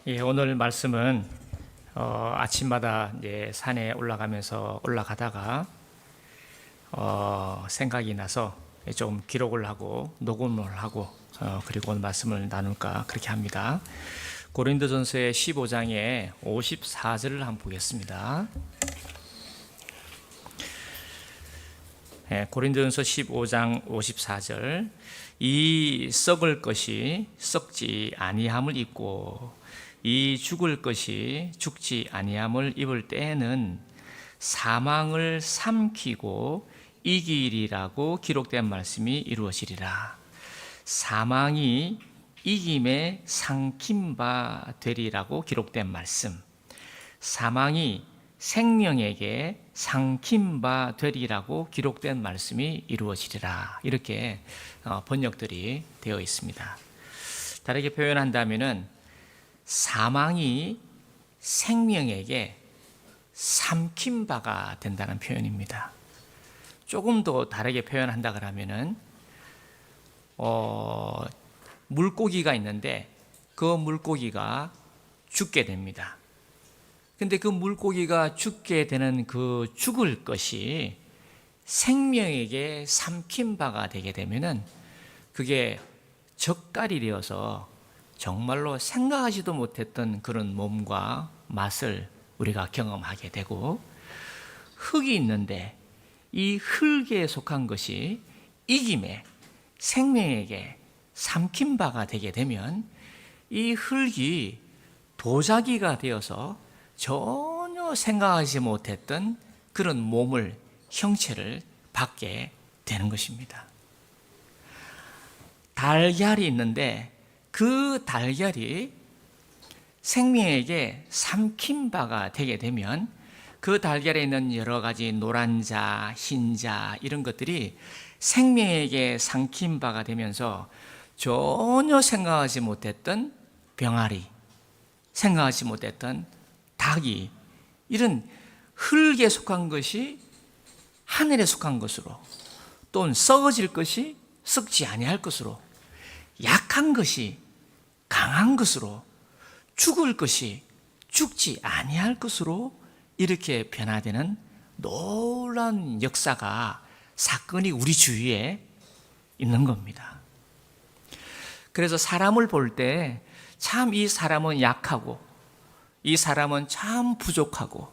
예, 오늘 말씀은 아침마다 이제 산에 올라가다가 생각이 나서 좀 기록을 하고 녹음을 하고 그리고 오늘 말씀을 나눌까 그렇게 합니다. 고린도전서의 15장의 54절을 한번 보겠습니다. 고린도전서 15장 54절. 이 썩을 것이 썩지 아니함을 입고 이 죽을 것이 죽지 아니함을 입을 때에는 사망을 삼키고 이기리라고 기록된 말씀이 이루어지리라. 사망이 이김에 삼킨 바 되리라고 기록된 말씀. 사망이 생명에게 삼킨 바 되리라고 기록된 말씀이 이루어지리라. 이렇게 번역들이 되어 있습니다. 다르게 표현한다면은 사망이 생명에게 삼킨 바가 된다는 표현입니다. 조금 더 다르게 표현한다 그러면은 물고기가 있는데 그 물고기가 죽게 됩니다. 근데 그 물고기가 죽게 되는 그 죽을 것이 생명에게 삼킨 바가 되게 되면은 그게 젓갈이 되어서 정말로 생각하지도 못했던 그런 몸과 맛을 우리가 경험하게 되고, 흙이 있는데 이 흙에 속한 것이 이김에 생명에게 삼킨 바가 되게 되면 이 흙이 도자기가 되어서 전혀 생각하지 못했던 그런 몸을, 형체를 받게 되는 것입니다. 달걀이 있는데 그 달걀이 생명에게 삼킨 바가 되게 되면 그 달걀에 있는 여러 가지 노란자, 흰자 이런 것들이 생명에게 삼킨 바가 되면서 전혀 생각하지 못했던 병아리, 생각하지 못했던 닭이, 이런 흙에 속한 것이 하늘에 속한 것으로, 또는 썩어질 것이 썩지 아니할 것으로, 약한 것이 강한 것으로, 죽을 것이 죽지 아니할 것으로 이렇게 변화되는 놀라운 역사가, 사건이 우리 주위에 있는 겁니다. 그래서 사람을 볼 때 참 이 사람은 약하고, 이 사람은 참 부족하고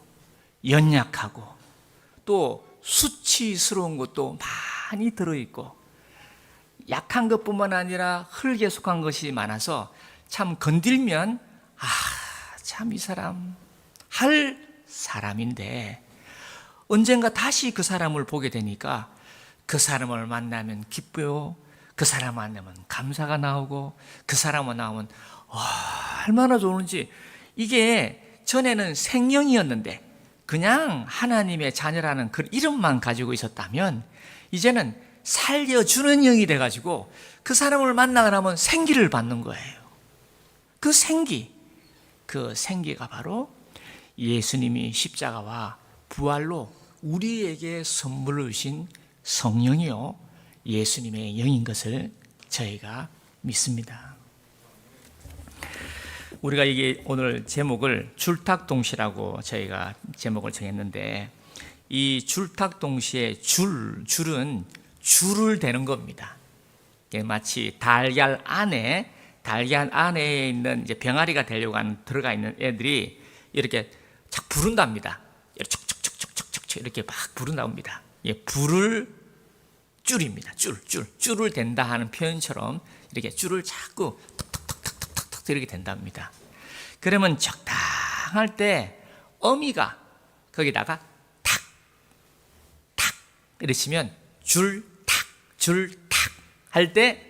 연약하고 또 수치스러운 것도 많이 들어있고, 약한 것뿐만 아니라 흙에 속한 것이 많아서 참 건들면 참 이 사람 할 사람인데, 언젠가 다시 그 사람을 보게 되니까 그 사람을 만나면 기뻐요. 그 사람 만나면 감사가 나오고, 그 사람을 나오면 얼마나 좋은지. 이게 전에는 생명이었는데 그냥 하나님의 자녀라는 그 이름만 가지고 있었다면, 이제는 살려주는 영이 돼가지고 그 사람을 만나고 나면 생기를 받는 거예요. 그 생기가 바로 예수님이 십자가와 부활로 우리에게 선물을 주신 성령이요 예수님의 영인 것을 저희가 믿습니다. 우리가 이게 오늘 제목을 줄탁동시라고 저희가 제목을 정했는데, 이 줄탁동시의 줄은 줄을 대는 겁니다. 마치 달걀 안에 있는 이제 병아리가 되려고 하는, 들어가 있는 애들이 이렇게 착 부른답니다. 척척척척척척 이렇게 막 부른답니다. 불을 줄입니다. 줄을 댄다 하는 표현처럼 이렇게 줄을 자꾸 턱턱턱턱턱턱 이렇게 된답니다. 그러면 적당할 때 어미가 거기다가 탁 이러시면 줄 탁 할 때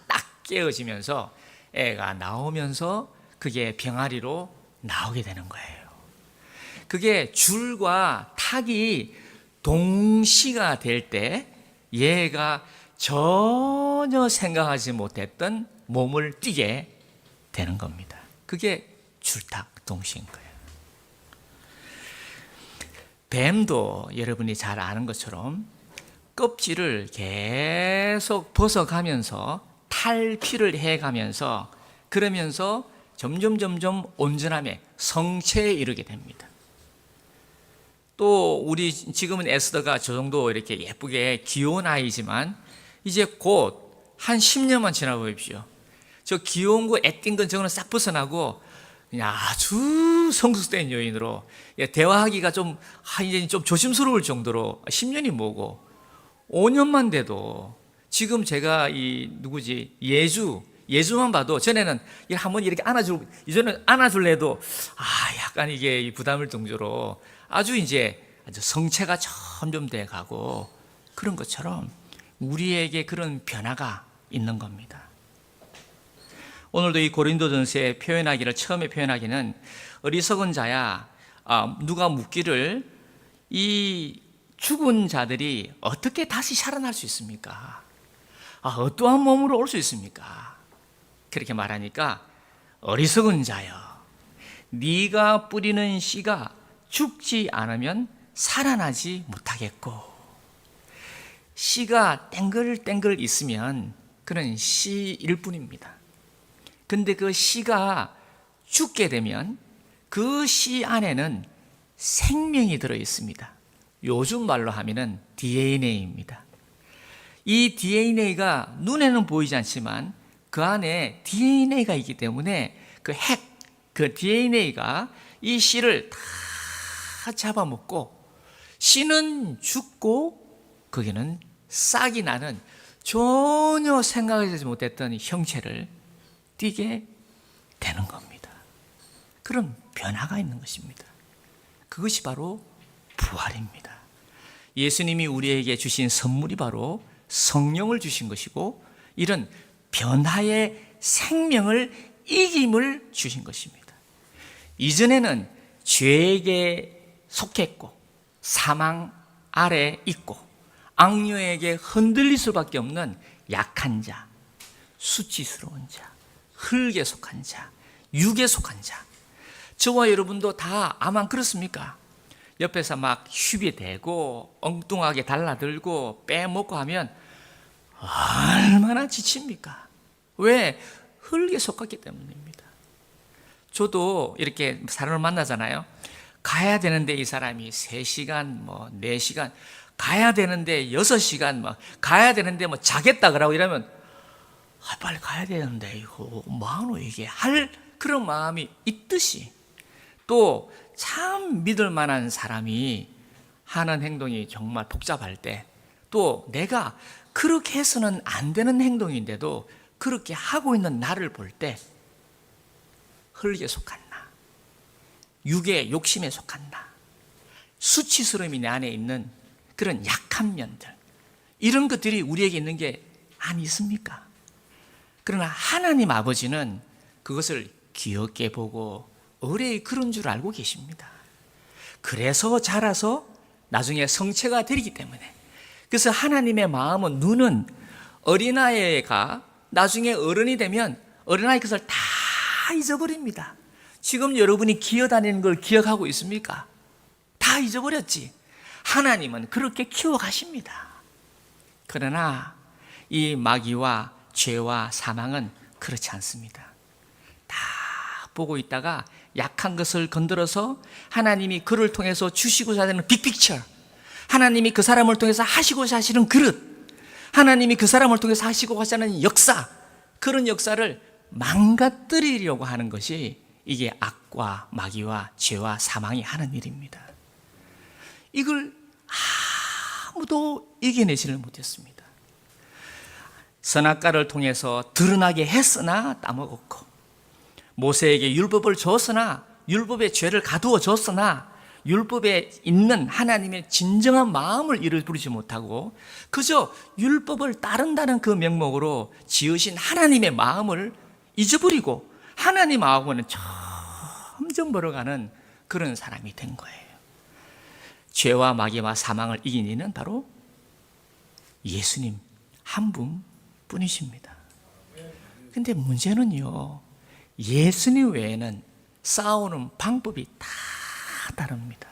딱 깨어지면서 애가 나오면서 그게 병아리로 나오게 되는 거예요. 그게 줄과 탁이 동시가 될 때 얘가 전혀 생각하지 못했던 몸을 띠게 되는 겁니다. 그게 줄탁 동시인 거예요. 뱀도 여러분이 잘 아는 것처럼 껍질을 계속 벗어가면서 탈피를 해가면서, 그러면서 점점 온전함에 성체에 이르게 됩니다. 또 우리 지금은 에스더가 저 정도 이렇게 예쁘게 귀여운 아이지만 이제 곧 한 10년만 지나 보십시오. 저 귀여운 거 애띤 건 저거는 싹 벗어나고 그냥 아주 성숙된 여인으로 대화하기가 좀 이제 좀 조심스러울 정도로 10년이 뭐고 5년만 돼도 지금 제가 예주만 봐도 전에는 한번 이렇게 이전에 안아줄래도 약간 이게 부담을 정도로 아주 성체가 점점 돼 가고 그런 것처럼 우리에게 그런 변화가 있는 겁니다. 오늘도 이 고린도전서에 처음에 표현하기는 어리석은 자야, 누가 묻기를 이 죽은 자들이 어떻게 다시 살아날 수 있습니까? 어떠한 몸으로 올 수 있습니까? 그렇게 말하니까 어리석은 자여, 네가 뿌리는 씨가 죽지 않으면 살아나지 못하겠고, 씨가 땡글땡글 있으면 그런 씨일 뿐입니다. 근데 그 씨가 죽게 되면 그 씨 안에는 생명이 들어 있습니다. 요즘 말로 하면은 DNA입니다. 이 DNA가 눈에는 보이지 않지만 그 안에 DNA가 있기 때문에 그 DNA가 이 씨를 다 잡아먹고 씨는 죽고 거기는 싹이 나는 전혀 생각하지 못했던 형체를 띠게 되는 겁니다. 그런 변화가 있는 것입니다. 그것이 바로 부활입니다. 예수님이 우리에게 주신 선물이 바로 성령을 주신 것이고 이런 변화의 생명을 이김을 주신 것입니다. 이전에는 죄에게 속했고 사망 아래 있고 악녀에게 흔들릴 수밖에 없는 약한 자, 수치스러운 자, 흙에 속한 자, 육에 속한 자. 저와 여러분도 다 아마 그렇습니까? 옆에서 막 휘비대고 엉뚱하게 달라들고 빼먹고 하면 얼마나 지칩니까? 왜? 흙에 속았기 때문입니다. 저도 이렇게 사람을 만나잖아요. 가야 되는데 이 사람이 3시간, 4시간, 가야 되는데 6시간, 가야 되는데 자겠다 그러고 이러면 빨리 가야 되는데 이거 뭐하노 이게 할 그런 마음이 있듯이 또 참 믿을 만한 사람이 하는 행동이 정말 복잡할 때 또 내가 그렇게 해서는 안 되는 행동인데도 그렇게 하고 있는 나를 볼 때 흙에 속한 나, 육의 욕심에 속한 나, 수치스러움이 내 안에 있는 그런 약한 면들, 이런 것들이 우리에게 있는 게 아니십니까? 그러나 하나님 아버지는 그것을 귀엽게 보고 의뢰의 그런 줄 알고 계십니다. 그래서 자라서 나중에 성체가 되기 때문에, 그래서 하나님의 마음은, 눈은 어린아이가 나중에 어른이 되면 어린아이 것을 다 잊어버립니다. 지금 여러분이 기어다니는 걸 기억하고 있습니까? 다 잊어버렸지. 하나님은 그렇게 키워가십니다. 그러나 이 마귀와 죄와 사망은 그렇지 않습니다. 다 보고 있다가 약한 것을 건드려서 하나님이 그를 통해서 주시고자 하는 빅픽처, 하나님이 그 사람을 통해서 하시고자 하시는 그릇, 하나님이 그 사람을 통해서 하시고자 하는 역사, 그런 역사를 망가뜨리려고 하는 것이 이게 악과 마귀와 죄와 사망이 하는 일입니다. 이걸 아무도 이겨내지를 못했습니다. 선악과를 통해서 드러나게 했으나 따먹었고, 모세에게 율법을 줬으나 율법의 죄를 가두어 줬으나 율법에 있는 하나님의 진정한 마음을 이루지 못하고 그저 율법을 따른다는 그 명목으로 지으신 하나님의 마음을 잊어버리고 하나님 마음과는 점점 멀어가는 그런 사람이 된 거예요. 죄와 마귀와 사망을 이긴 이는 바로 예수님 한 분뿐이십니다. 근데 문제는요, 예수님 외에는 싸우는 방법이 다 다릅니다.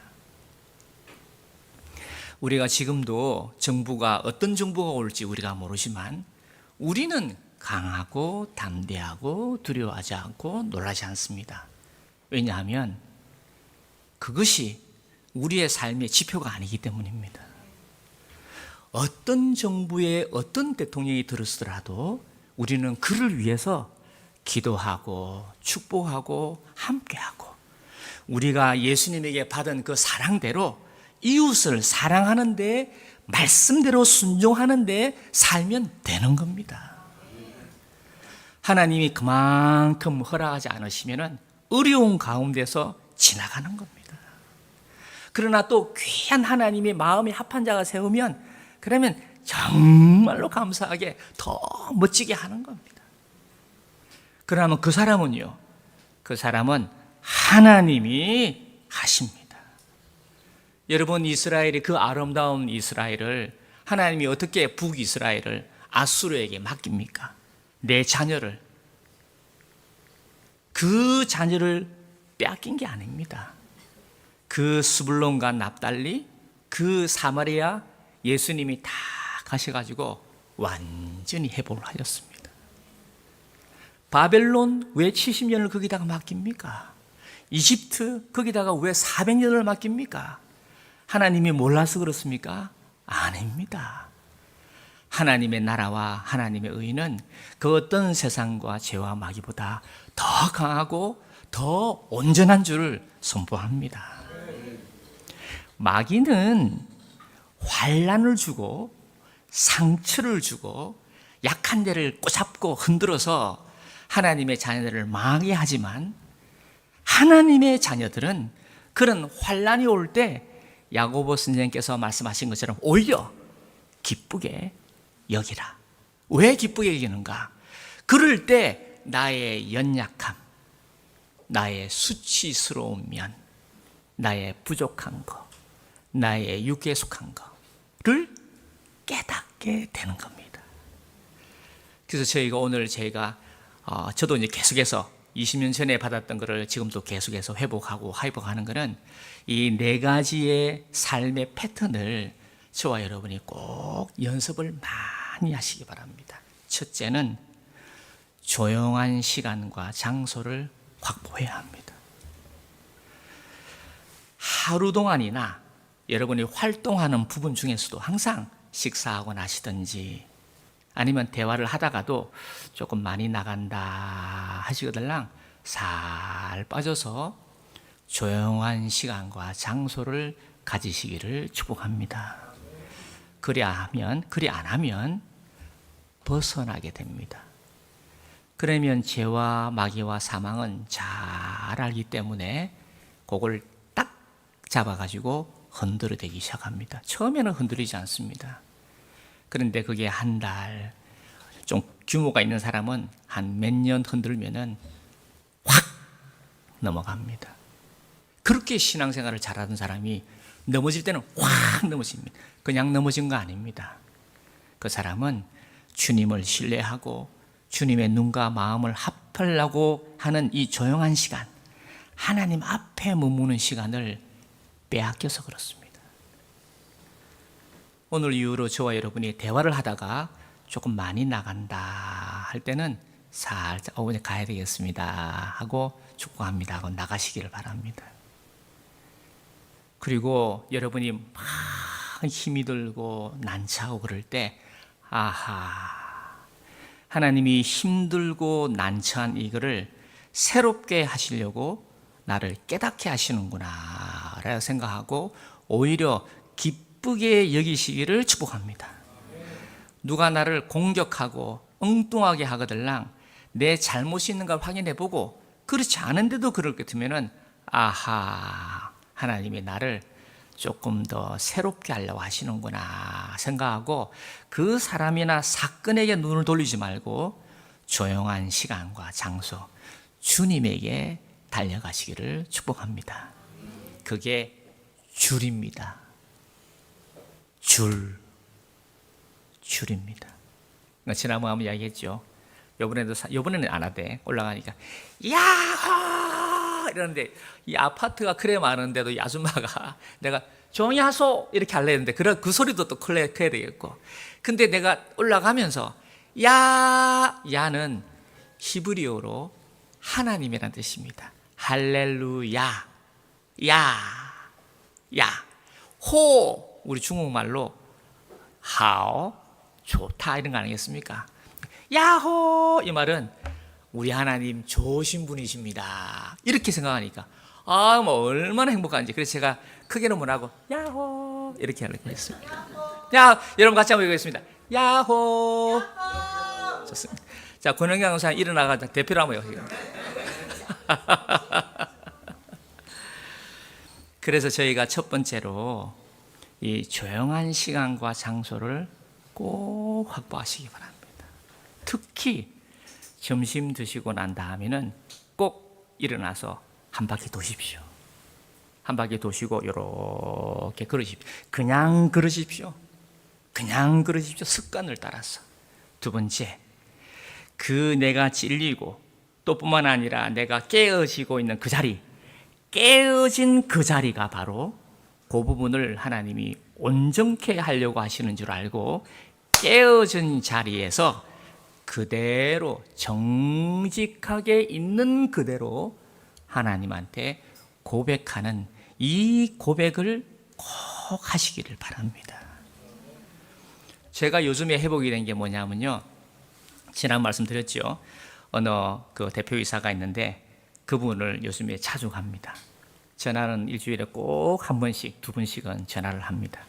우리가 지금도 어떤 정부가 올지 우리가 모르지만 우리는 강하고 담대하고 두려워하지 않고 놀라지 않습니다. 왜냐하면 그것이 우리의 삶의 지표가 아니기 때문입니다. 어떤 정부의 어떤 대통령이 들었더라도 우리는 그를 위해서 기도하고 축복하고 함께하고 우리가 예수님에게 받은 그 사랑대로 이웃을 사랑하는데 말씀대로 순종하는데 살면 되는 겁니다. 하나님이 그만큼 허락하지 않으시면 어려운 가운데서 지나가는 겁니다. 그러나 또 귀한 하나님의 마음에 합한 자가 세우면 그러면 정말로 감사하게 더 멋지게 하는 겁니다. 그러면 그 사람은요, 그 사람은 하나님이 하십니다. 여러분, 이스라엘이 그 아름다운 이스라엘을 하나님이 어떻게 북이스라엘을 아수르에게 맡깁니까? 내 자녀를, 그 자녀를 빼앗긴 게 아닙니다. 그 스불론과 납달리, 그 사마리아 예수님이 다 가셔가지고 완전히 회복을 하셨습니다. 바벨론 왜 70년을 거기다가 맡깁니까? 이집트 거기다가 왜 400년을 맡깁니까? 하나님이 몰라서 그렇습니까? 아닙니다. 하나님의 나라와 하나님의 의는 그 어떤 세상과 죄와 마귀보다 더 강하고 더 온전한 줄을 선포합니다. 마귀는 환난을 주고 상처를 주고 약한 데를 꼬잡고 흔들어서 하나님의 자녀들을 망하게 하지만 하나님의 자녀들은 그런 환난이 올 때 야고보 선생님께서 말씀하신 것처럼 오히려 기쁘게 여기라. 왜 기쁘게 여기는가? 그럴 때 나의 연약함, 나의 수치스러운 면, 나의 부족한 것, 나의 육에 속한 것을 깨닫게 되는 겁니다. 그래서 저희가 오늘 저도 이제 계속해서 20년 전에 받았던 것을 지금도 계속해서 회복하는 것은 이 네 가지의 삶의 패턴을 저와 여러분이 꼭 연습을 많이 하시기 바랍니다. 첫째는 조용한 시간과 장소를 확보해야 합니다. 하루 동안이나 여러분이 활동하는 부분 중에서도 항상 식사하고 나시든지 아니면 대화를 하다가도 조금 많이 나간다 하시거들랑 살 빠져서 조용한 시간과 장소를 가지시기를 축복합니다. 그리 안 하면 벗어나게 됩니다. 그러면 죄와 마귀와 사망은 잘 알기 때문에 그걸 딱 잡아가지고 흔들어대기 시작합니다. 처음에는 흔들리지 않습니다. 그런데 그게 한 달, 좀 규모가 있는 사람은 한 몇 년 흔들면은 확 넘어갑니다. 그렇게 신앙생활을 잘하던 사람이 넘어질 때는 확 넘어집니다. 그냥 넘어진 거 아닙니다. 그 사람은 주님을 신뢰하고 주님의 눈과 마음을 합하려고 하는 이 조용한 시간, 하나님 앞에 머무는 시간을 빼앗겨서 그렇습니다. 오늘 이후로 저와 여러분이 대화를 하다가 조금 많이 나간다 할 때는 살짝 어머니 가야 되겠습니다 하고 축복합니다 하고 나가시기를 바랍니다. 그리고 여러분이 막 힘이 들고 난처하고 그럴 때 아하, 하나님이 힘들고 난처한 이거를 새롭게 하시려고 나를 깨닫게 하시는구나 라고 생각하고 오히려 기쁘게 여기시기를 축복합니다. 누가 나를 공격하고 엉뚱하게 하거들랑 내 잘못이 있는가 확인해보고 그렇지 않은데도 그럴 것 같으면 아하, 하나님이 나를 조금 더 새롭게 하려고 하시는구나 생각하고 그 사람이나 사건에게 눈을 돌리지 말고 조용한 시간과 장소, 주님에게 달려가시기를 축복합니다. 그게 줄입니다. 줄입니다. 지난번에 한번 이야기했죠. 요번에는 안 하대. 올라가니까 야호 이러는데 이 아파트가 그래 많은데도 이 아줌마가 내가 조용히 하소 이렇게 하려 했는데 그 소리도 또 커야 되겠고 근데 내가 올라가면서 야는 히브리어로 하나님이라는 뜻입니다. 할렐루야. 야. 호, 우리 중국말로 하오, 좋다 이런 거 아니겠습니까? 야호, 이 말은 우리 하나님 좋으신 분이십니다. 이렇게 생각하니까 뭐 얼마나 행복한지. 그래서 제가 크게는 못하고 야호 이렇게 하려고 했습니다. 야, 여러분 같이 한번 읽겠습니다. 야호. 좋습니다. 자, 권영경 강사 일어나가 대표로 한번 해보세요. 그래서 저희가 첫 번째로 이 조용한 시간과 장소를 꼭 확보하시기 바랍니다. 특히 점심 드시고 난 다음에는 꼭 일어나서 한 바퀴 도십시오. 한 바퀴 도시고 이렇게 걸으십시오. 그냥 걸으십시오. 습관을 따라서. 두 번째, 그 내가 찔리고 또 뿐만 아니라 내가 깨어지고 있는 그 자리, 깨어진 그 자리가 바로 그 부분을 하나님이 온전케 하려고 하시는 줄 알고 깨어진 자리에서 그대로 정직하게 있는 그대로 하나님한테 고백하는 이 고백을 꼭 하시기를 바랍니다. 제가 요즘에 회복이 된 게 뭐냐면요, 지난 말씀드렸죠. 어느 그 대표이사가 있는데 그분을 요즘에 자주 갑니다. 전화는 일주일에 꼭 한 번씩, 두 번씩은 전화를 합니다.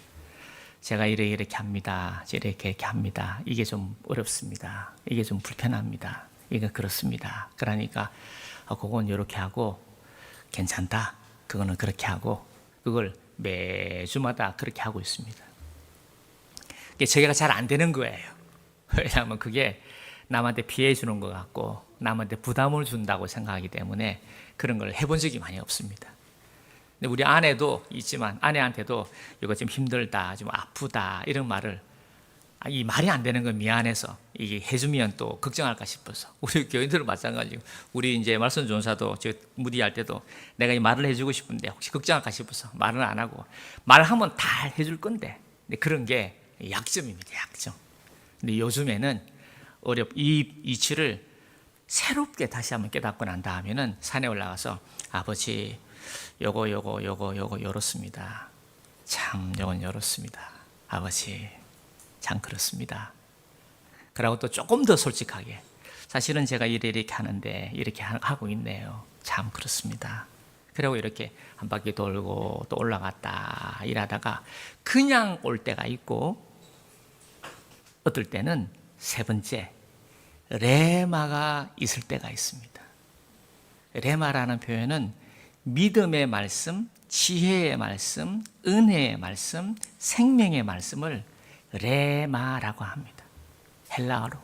제가 이렇게 합니다. 이렇게 합니다. 이게 좀 어렵습니다. 이게 좀 불편합니다. 이게 그렇습니다. 그러니까 그건 이렇게 하고 괜찮다. 그거는 그렇게 하고, 그걸 매주마다 그렇게 하고 있습니다. 제가 잘 안 되는 거예요. 왜냐하면 그게 남한테 피해 주는 것 같고 남한테 부담을 준다고 생각하기 때문에 그런 걸 해본 적이 많이 없습니다. 근데 우리 아내도 있지만 아내한테도 이거 좀 힘들다, 좀 아프다 이런 말을, 이 말이 안 되는 건 미안해서 이게 해주면 또 걱정할까 싶어서. 우리 교인들은 마찬가지고, 우리 이제 말씀 전사도 저 무디할 때도 내가 이 말을 해주고 싶은데 혹시 걱정할까 싶어서 말은 안 하고, 말하면 다 해줄 건데, 근데 그런 게 약점입니다. 약점. 근데 요즘에는 이 이치를 새롭게 다시 한번 깨닫고 난 다음에는 산에 올라가서 아버지 요거 요렇습니다. 참 요건 요렇습니다. 아버지 참 그렇습니다. 그러고 또 조금 더 솔직하게, 사실은 제가 이렇게 하는데 이렇게 하고 있네요. 참 그렇습니다. 그리고 이렇게 한 바퀴 돌고 또 올라갔다 일하다가 그냥 올 때가 있고, 어떨 때는 세 번째 레마가 있을 때가 있습니다. 레마라는 표현은 믿음의 말씀, 지혜의 말씀, 은혜의 말씀, 생명의 말씀을 레마라고 합니다. 헬라어로.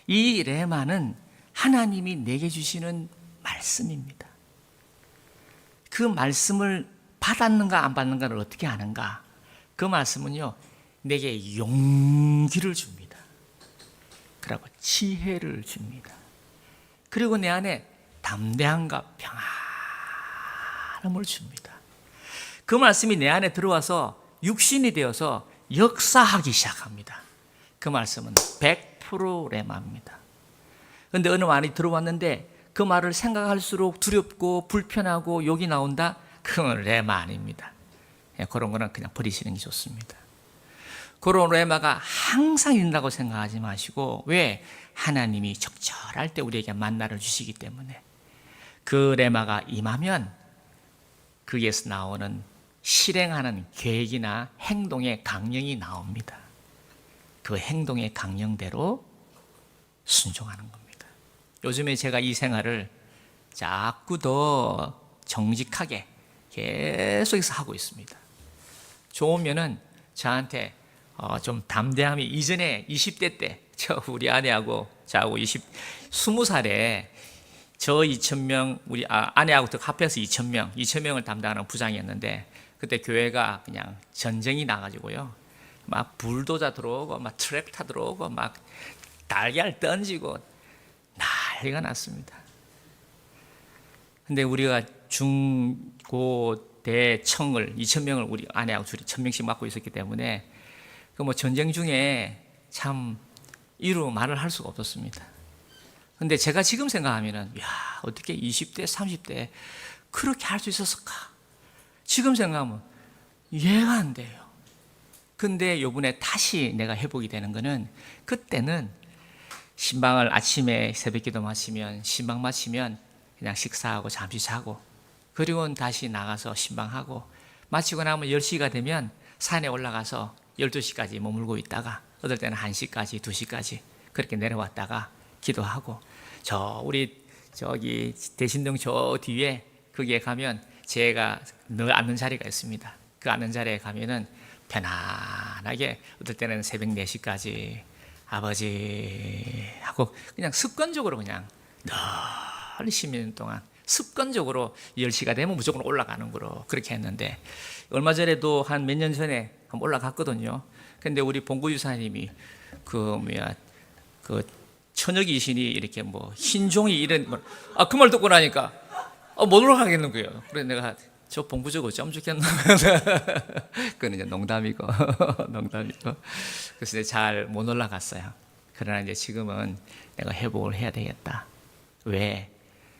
이 레마는 하나님이 내게 주시는 말씀입니다. 그 말씀을 받았는가 안 받는가를 어떻게 아는가? 그 말씀은요, 내게 용기를 줍니다. 그리고 지혜를 줍니다. 그리고 내 안에 담대함과 평안함을 줍니다. 그 말씀이 내 안에 들어와서 육신이 되어서 역사하기 시작합니다. 그 말씀은 100% 레마입니다. 그런데 어느 말이 들어왔는데 그 말을 생각할수록 두렵고 불편하고 욕이 나온다? 그건 레마 아닙니다. 그런 거는 그냥 버리시는 게 좋습니다. 그런 레마가 항상 있다고 생각하지 마시고, 왜? 하나님이 적절할 때 우리에게 만나를 주시기 때문에. 그 레마가 임하면 거기에서 나오는 실행하는 계획이나 행동의 강령이 나옵니다. 그 행동의 강령대로 순종하는 겁니다. 요즘에 제가 이 생활을 자꾸 더 정직하게 계속해서 하고 있습니다. 좋으면은 저한테 좀 담대함이, 이전에 20대 때 우리 아내하고 저하고 20살에 저 2,000명, 우리 아내하고 합해서 2,000명을 담당하는 부장이었는데, 그때 교회가 그냥 전쟁이 나가지고요, 막 불도자 들어오고 막 트랙터 들어오고 막 달걀 던지고 난리가 났습니다. 근데 우리가 중고대청을 2,000명을 우리 아내하고 둘이 1,000명씩 맡고 있었기 때문에 그 뭐 전쟁 중에 참 이루 말을 할 수가 없었습니다. 근데 제가 지금 생각하면은, 야, 어떻게 20대, 30대 그렇게 할 수 있었을까? 지금 생각하면 이해가 안 돼요. 근데 요번에 다시 내가 회복이 되는 거는, 그때는 신방을 아침에 새벽 기도 마치면, 신방 마치면 그냥 식사하고 잠시 자고, 그리고는 다시 나가서 신방하고, 마치고 나면 10시가 되면 산에 올라가서 12시까지 머물고 있다가, 어떨 때는 1시까지, 2시까지 그렇게 내려왔다가 기도하고, 우리 저기 대신동 저 뒤에 거기에 가면 제가 늘 앉는 자리가 있습니다. 그 앉는 자리에 가면은 편안하게 어떨 때는 새벽 4시까지 아버지 하고 그냥 습관적으로 그냥 늘 10년 동안 습관적으로 10시가 되면 무조건 올라가는 거로 그렇게 했는데, 얼마 전에도 한 몇 년 전에 한번 올라갔거든요. 근데 우리 봉구 유사님이 그 처녀귀신이 이렇게 흰 종이 이런 그 말 듣고 나니까 못 올라가겠는 거예요. 그래서 내가 저 봉구 저거 어쩌면 좋겠나. 그건 이제 농담이고 농담이고. 그래서 이제 잘 못 올라갔어요. 그러나 이제 지금은 내가 회복을 해야 되겠다. 왜?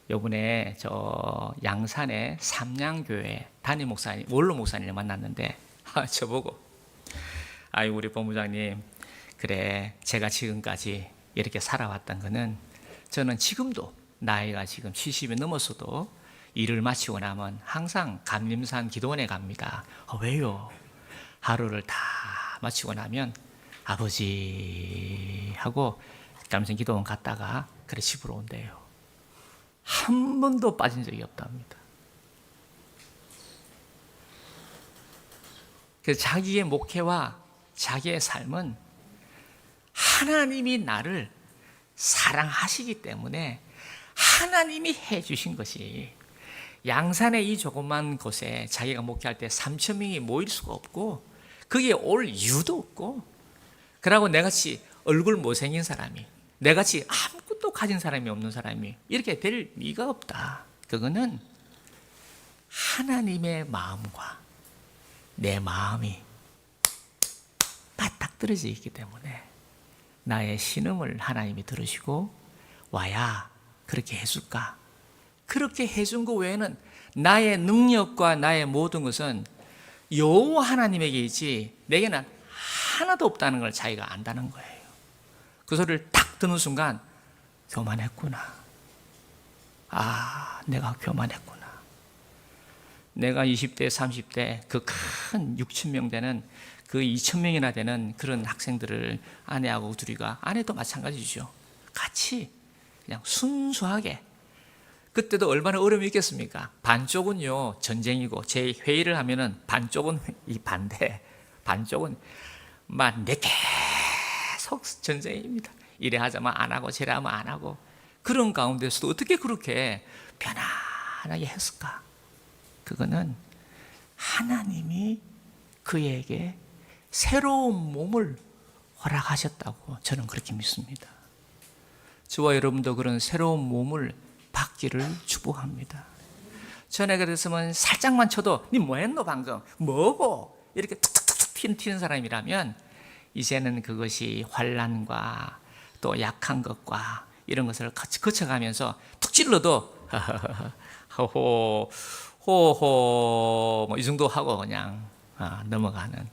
요번에 저 양산의 삼양교회 담임 목사님, 원로 목사님을 만났는데 저보고, 아이 우리 본부장님, 그래 제가 지금까지 이렇게 살아왔던 거는, 저는 지금도 나이가 지금 70이 넘었어도 일을 마치고 나면 항상 감림산 기도원에 갑니다. 왜요? 하루를 다 마치고 나면 아버지 하고 감림산 기도원 갔다가 그래 집으로 온대요. 한 번도 빠진 적이 없답니다. 그래서 자기의 목회와 자기의 삶은 하나님이 나를 사랑하시기 때문에 하나님이 해주신 것이, 양산의 이 조그만 곳에 자기가 목회할 때 3,000명이 모일 수가 없고 거기에 올 이유도 없고, 그러고 내같이 얼굴 못생긴 사람이, 내같이 아무것도 가진 사람이 없는 사람이 이렇게 될 리가 없다. 그거는 하나님의 마음과 내 마음이 바닥 떨어져 있기 때문에 나의 신음을 하나님이 들으시고 와야 그렇게 해줄까? 그렇게 해준 거 외에는 나의 능력과 나의 모든 것은 여호와 하나님에게 있지 내게는 하나도 없다는 걸 자기가 안다는 거예요. 그 소리를 딱 듣는 순간 교만했구나. 내가 교만했구나. 내가 20대, 30대 그 큰 6,000명 되는 그 2,000명이나 되는 그런 학생들을 아내하고 둘이가, 아내도 마찬가지죠. 같이 그냥 순수하게, 그때도 얼마나 어려움이 있겠습니까? 반쪽은요 전쟁이고, 제 회의를 하면은 반쪽은 이 반대, 반쪽은 막 내 계속 전쟁입니다. 이래 하자면 안 하고 저래 하면 안 하고, 그런 가운데서도 어떻게 그렇게 편안하게 했을까? 그거는 하나님이 그에게 새로운 몸을 허락하셨다고 저는 그렇게 믿습니다. 저와 여러분도 그런 새로운 몸을 받기를 축복합니다. 전에 그랬으면 살짝만 쳐도 니 뭐 했노 방금? 뭐고? 이렇게 툭툭툭 튀는 사람이라면, 이제는 그것이 환난과 또 약한 것과 이런 것을 거쳐가면서 툭 찔러도 호호 호호 이 정도 하고 그냥 넘어가는,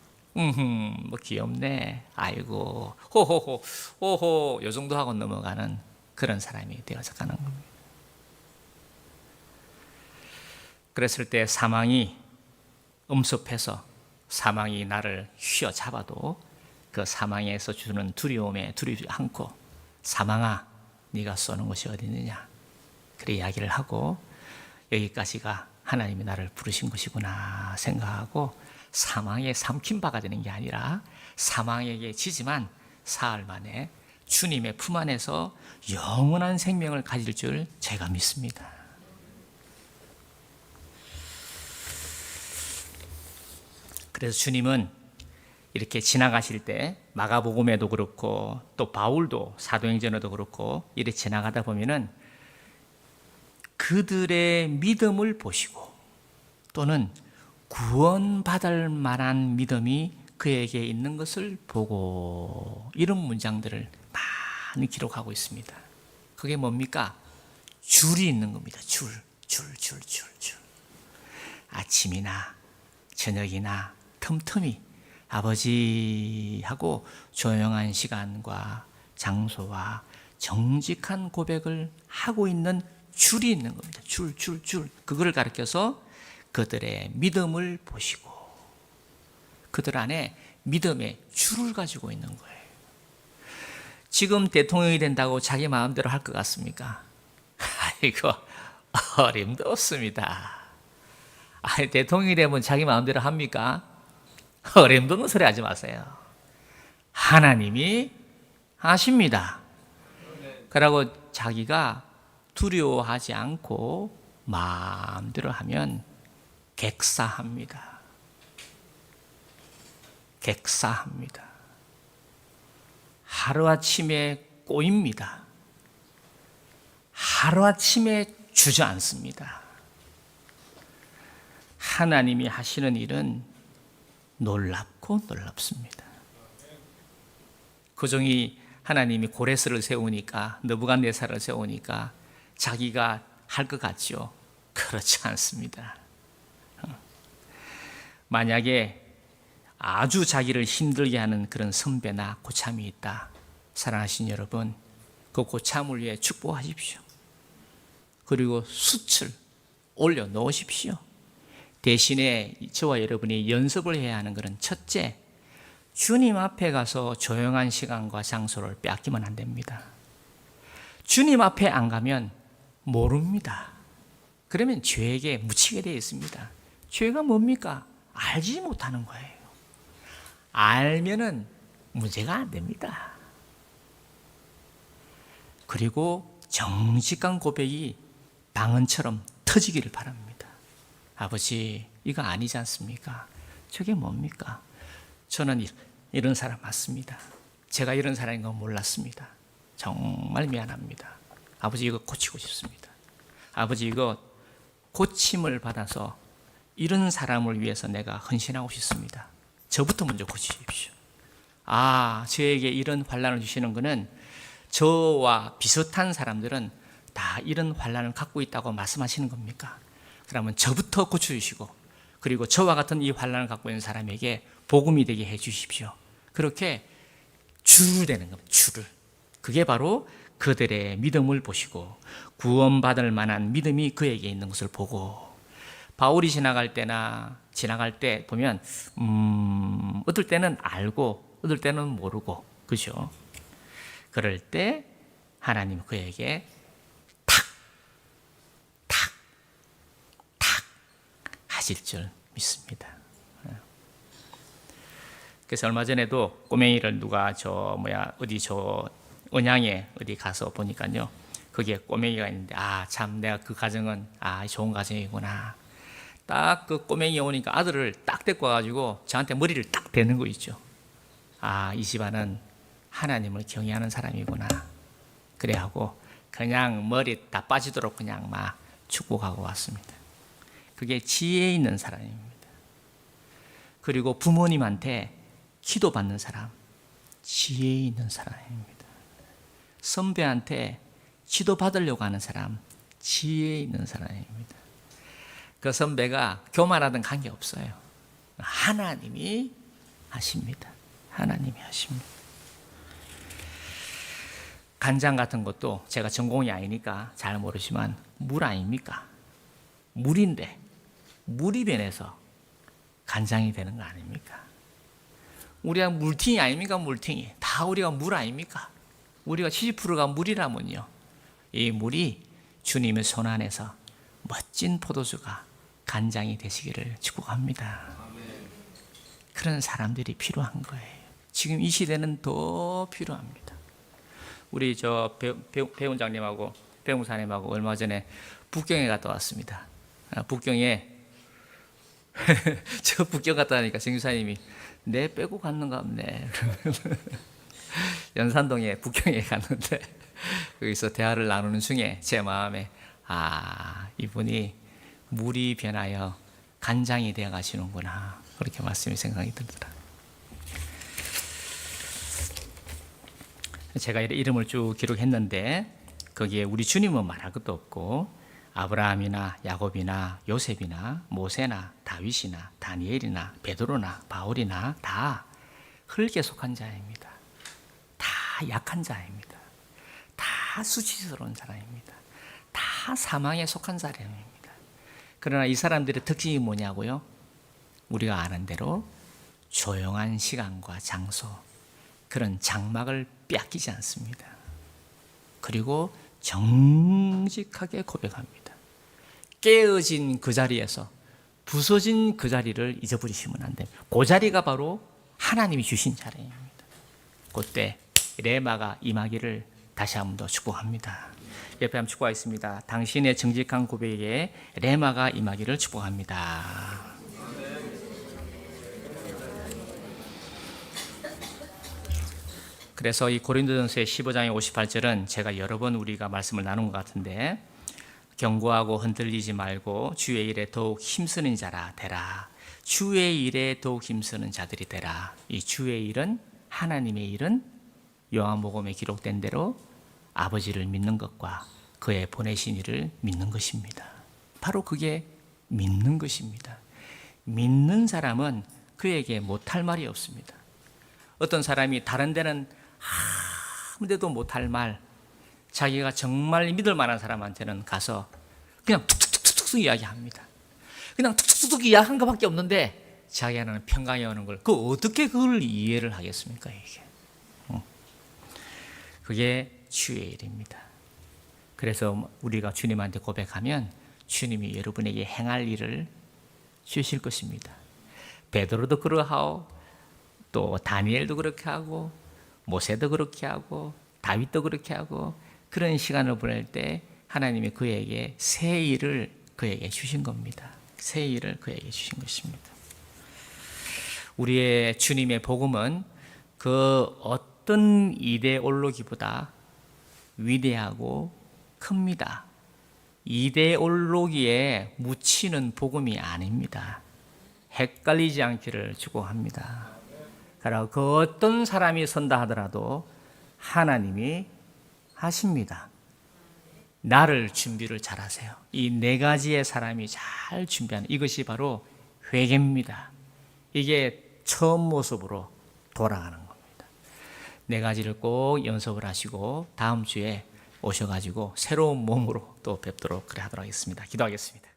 귀엽네, 아이고 호호호 호호 요 정도 하고 넘어가는 그런 사람이 되어서 가는 겁니다. 그랬을 때 사망이 음습해서 사망이 나를 휘어잡아도 그 사망에서 주는 두려움에 두려워지 않고, 사망아 네가 쏘는 곳이 어디 있느냐, 그래 이야기를 하고, 여기까지가 하나님이 나를 부르신 것이구나 생각하고 사망에 삼킨바가 되는 게 아니라 사망에게 지지만 사흘 만에 주님의 품 안에서 영원한 생명을 가질 줄 제가 믿습니다. 그래서 주님은 이렇게 지나가실 때 마가복음에도 그렇고 또 바울도 사도행전에도 그렇고 이렇게 지나가다 보면은 그들의 믿음을 보시고 또는 구원받을 만한 믿음이 그에게 있는 것을 보고, 이런 문장들을 많이 기록하고 있습니다. 그게 뭡니까? 줄이 있는 겁니다. 줄. 아침이나 저녁이나 틈틈이 아버지하고 조용한 시간과 장소와 정직한 고백을 하고 있는 줄이 있는 겁니다. 줄. 그거를 가르쳐서 그들의 믿음을 보시고 그들 안에 믿음의 줄을 가지고 있는 거예요. 지금 대통령이 된다고 자기 마음대로 할 것 같습니까? 아이고, 어림도 없습니다. 대통령이 되면 자기 마음대로 합니까? 어림도 없는 소리 하지 마세요. 하나님이 하십니다. 그러고 자기가 두려워하지 않고 마음대로 하면 객사합니다. 하루아침에 꼬입니다. 하루아침에 주저앉습니다. 하나님이 하시는 일은 놀랍고 놀랍습니다. 그 종이 하나님이 고레스를 세우니까, 느부갓네살을 세우니까 자기가 할 것 같죠? 그렇지 않습니다. 만약에 아주 자기를 힘들게 하는 그런 선배나 고참이 있다, 사랑하신 여러분, 그 고참을 위해 축복하십시오. 그리고 숯을 올려놓으십시오. 대신에 저와 여러분이 연습을 해야 하는 것은 첫째, 주님 앞에 가서 조용한 시간과 장소를 빼앗기면 안 됩니다. 주님 앞에 안 가면 모릅니다. 그러면 죄에게 묻히게 되어 있습니다. 죄가 뭡니까? 알지 못하는 거예요. 알면은 문제가 안 됩니다. 그리고 정직한 고백이 방언처럼 터지기를 바랍니다. 아버지, 이거 아니지 않습니까? 저게 뭡니까? 저는 이런 사람 맞습니다. 제가 이런 사람인 건 몰랐습니다. 정말 미안합니다. 아버지, 이거 고치고 싶습니다. 아버지, 이거 고침을 받아서 이런 사람을 위해서 내가 헌신하고 싶습니다. 저부터 먼저 고치십시오. 저에게 이런 환난을 주시는 것은 저와 비슷한 사람들은 다 이런 환난을 갖고 있다고 말씀하시는 겁니까? 그러면 저부터 고쳐주시고, 그리고 저와 같은 이 환난을 갖고 있는 사람에게 복음이 되게 해 주십시오. 그렇게 줄을 대는 겁니다. 줄을. 그게 바로 그들의 믿음을 보시고 구원받을 만한 믿음이 그에게 있는 것을 보고, 바울이 지나갈 때 보면 어떨 때는 알고 어떨 때는 모르고, 그죠? 그럴 때 하나님 그에게 탁 하실 줄 믿습니다. 그래서 얼마 전에도 꼬맹이를 누가 어디 언양에 어디 가서 보니까요, 거기에 꼬맹이가 있는데, 참 내가 그 가정은 좋은 가정이구나. 딱 그 꼬맹이 오니까 아들을 딱 데리고 와가지고 저한테 머리를 딱 대는 거 있죠. 이 집안은 하나님을 경외하는 사람이구나. 그래 하고 그냥 머리 다 빠지도록 그냥 막 축복하고 왔습니다. 그게 지혜 있는 사람입니다. 그리고 부모님한테 기도받는 사람, 지혜 있는 사람입니다. 선배한테 지도받으려고 하는 사람, 지혜 있는 사람입니다. 그 선배가 교만하든 관계없어요. 하나님이 하십니다. 하나님이 하십니다. 간장 같은 것도 제가 전공이 아니니까 잘 모르지만 물 아닙니까? 물인데 물이 변해서 간장이 되는 거 아닙니까? 우리가 물탱이 아닙니까? 물탱이. 다 우리가 물 아닙니까? 우리가 70%가 물이라면요, 이 물이 주님의 손 안에서 멋진 포도주가 간장이 되시기를 축복합니다. 그런 사람들이 필요한 거예요. 지금 이 시대는 더 필요합니다. 우리 배 원장님하고 배 목사님하고 얼마 전에 북경에 갔다 왔습니다. 북경에 저 북경 갔다 하니까 정유사님이 내 빼고 갔는가 없네. 연산동에 북경에 갔는데 거기서 대화를 나누는 중에 제 마음에 이분이 물이 변하여 간장이 되어 가시는구나, 그렇게 말씀이 생각이 들더라. 제가 이름을 쭉 기록했는데 거기에 우리 주님은 말할 것도 없고 아브라함이나 야곱이나 요셉이나 모세나 다윗이나 다니엘이나 베드로나 바울이나 다 흙에 속한 자입니다. 다 약한 자입니다. 다 수치스러운 사람입니다. 다 사망에 속한 사람입니다. 그러나 이 사람들의 특징이 뭐냐고요? 우리가 아는 대로 조용한 시간과 장소, 그런 장막을 빼앗기지 않습니다. 그리고 정직하게 고백합니다. 깨어진 그 자리에서 부서진 그 자리를 잊어버리시면 안 됩니다. 그 자리가 바로 하나님이 주신 자리입니다. 그때 레마가 임하기를 다시 한 번 더 축복합니다. 옆에 한번 축복하겠습니다. 당신의 정직한 고백에 레마가 임하기를 축복합니다. 그래서 이 고린도전서의 15장의 58절은 제가 여러 번 우리가 말씀을 나눈 것 같은데, 견고하고 흔들리지 말고 주의 일에 더욱 힘쓰는 자라 되라. 주의 일에 더욱 힘쓰는 자들이 되라. 이 주의 일은, 하나님의 일은 요한복음에 기록된 대로 아버지를 믿는 것과 그의 보내신 이를 믿는 것입니다. 바로 그게 믿는 것입니다. 믿는 사람은 그에게 못할 말이 없습니다. 어떤 사람이 다른 데는 아무데도 못할 말, 자기가 정말 믿을 만한 사람한테는 가서 그냥 툭툭툭툭 이야기합니다. 그냥 툭툭툭 이야기한 것밖에 없는데 자기는 평강이 오는 걸, 어떻게 그걸 이해를 하겠습니까? 이게 그게 주의 일입니다. 그래서 우리가 주님한테 고백하면 주님이 여러분에게 행할 일을 주실 것입니다. 베드로도 그러하고 또 다니엘도 그렇게 하고 모세도 그렇게 하고 다윗도 그렇게 하고, 그런 시간을 보낼 때 하나님이 그에게 새 일을 그에게 주신 겁니다. 새 일을 그에게 주신 것입니다. 우리의 주님의 복음은 그 어떤 이데올로기보다 위대하고 큽니다. 이데올로기에 묻히는 복음이 아닙니다. 헷갈리지 않기를 축복합니다. 그러나 그 어떤 사람이 선다 하더라도 하나님이 하십니다. 나를 준비를 잘하세요. 이 네 가지의 사람이 잘 준비하는 이것이 바로 회개입니다. 이게 처음 모습으로 돌아가는 겁니다. 네 가지를 꼭 연습을 하시고 다음 주에 오셔가지고 새로운 몸으로 또 뵙도록 그래 하도록 하겠습니다. 기도하겠습니다.